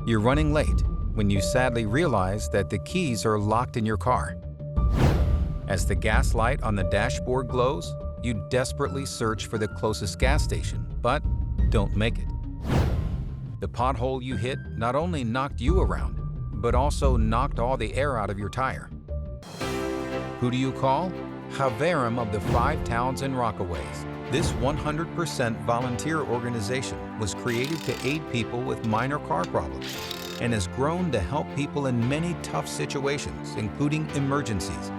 You're running late when you sadly realize that the keys are locked in your car. As the gas light on the dashboard glows, you desperately search for the closest gas station, but don't make it. The pothole you hit not only knocked you around, but also knocked all the air out of your tire. Who do you call? Chaverim of the 5 towns in Rockaways. This 100% volunteer organization was created to aid people with minor car problems and has grown to help people in many tough situations, including emergencies,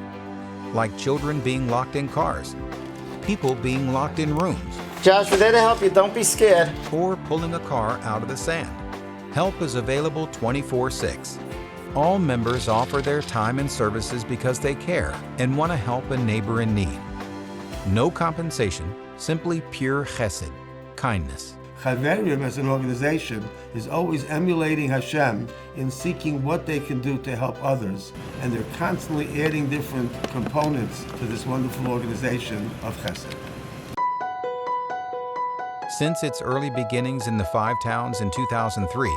like children being locked in cars, people being locked in rooms. Josh, we're there to help you. Don't be scared. Or pulling a car out of the sand. Help is available 24/6. All members offer their time and services because they care and want to help a neighbor in need. No compensation, simply pure chesed, kindness. Chaverim as an organization is always emulating Hashem in seeking what they can do to help others, and they're constantly adding different components to this wonderful organization of chesed. Since its early beginnings in the 5 towns in 2003,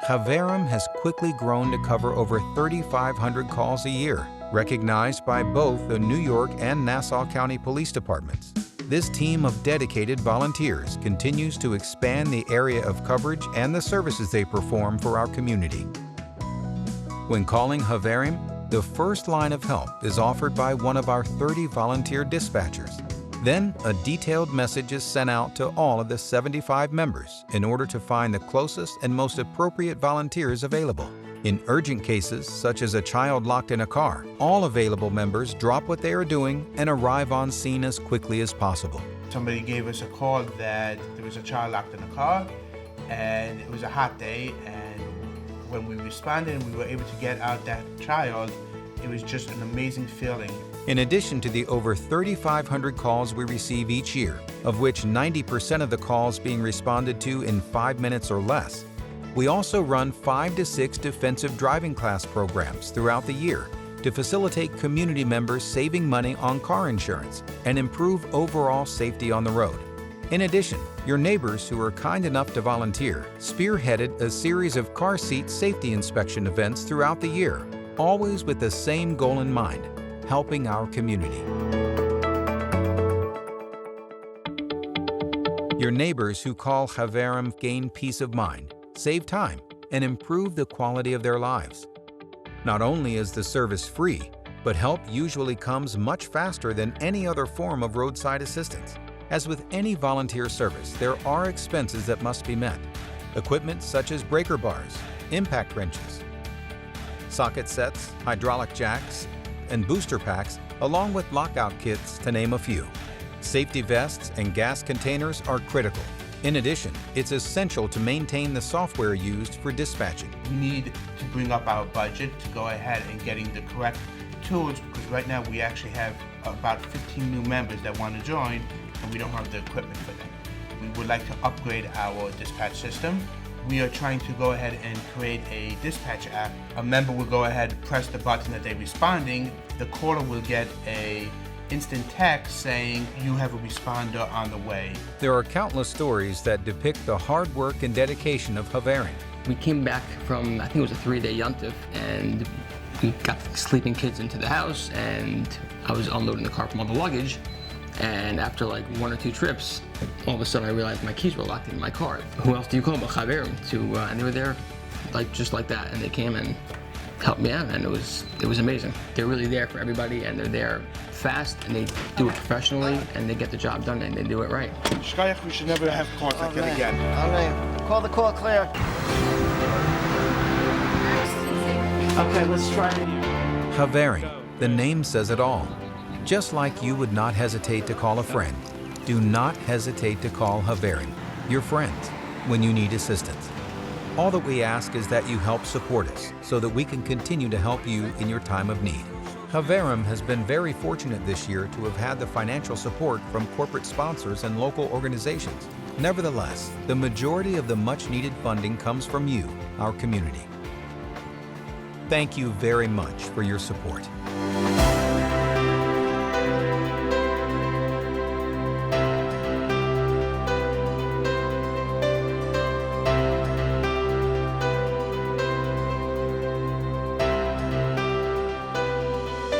Chaverim has quickly grown to cover over 3,500 calls a year, recognized by both the New York and Nassau County Police Departments. This team of dedicated volunteers continues to expand the area of coverage and the services they perform for our community. When calling Chaverim, the first line of help is offered by one of our 30 volunteer dispatchers. Then, a detailed message is sent out to all of the 75 members in order to find the closest and most appropriate volunteers available. In urgent cases, such as a child locked in a car, all available members drop what they are doing and arrive on scene as quickly as possible. Somebody gave us a call that there was a child locked in a car, and it was a hot day, and when we responded and we were able to get out that child, it was just an amazing feeling. In addition to the over 3,500 calls we receive each year, of which 90% of the calls being responded to in 5 minutes or less, we also run 5 to 6 defensive driving class programs throughout the year to facilitate community members saving money on car insurance and improve overall safety on the road. In addition, your neighbors who are kind enough to volunteer spearheaded a series of car seat safety inspection events throughout the year, always with the same goal in mind: helping our community. Your neighbors who call Chaverim gain peace of mind, save time, and improve the quality of their lives. Not only is the service free, but help usually comes much faster than any other form of roadside assistance. As with any volunteer service, there are expenses that must be met. Equipment such as breaker bars, impact wrenches, socket sets, hydraulic jacks, and booster packs, along with lockout kits, to name a few. Safety vests and gas containers are critical. In addition, it's essential to maintain the software used for dispatching. We need to bring up our budget to go ahead and getting the correct tools, because right now we actually have about 15 new members that want to join, and we don't have the equipment for them. We would like to upgrade our dispatch system. We are trying to go ahead and create a dispatch app. A member will go ahead, press the button that they're responding. The caller will get a instant text saying, "You have a responder on the way." There are countless stories that depict the hard work and dedication of Chaverim. We came back from, I think it was a 3-day yontif, and we got sleeping kids into the house, and I was unloading the car from all the luggage. And after like 1 or 2 trips, all of a sudden I realized my keys were locked in my car. Who else do you call but Chaverim? And they were there just like that, and they came and helped me out, and it was amazing. They're really there for everybody, and they're there fast, and they do it professionally, and they get the job done, and they do it right. Shkayach, we should never have calls like that again. All right. Call the call clear. Okay, let's try it again. Chaverim, the name says it all. Just like you would not hesitate to call a friend, do not hesitate to call Chaverim, your friends, when you need assistance. All that we ask is that you help support us so that we can continue to help you in your time of need. Chaverim has been very fortunate this year to have had the financial support from corporate sponsors and local organizations. Nevertheless, the majority of the much-needed funding comes from you, our community. Thank you very much for your support.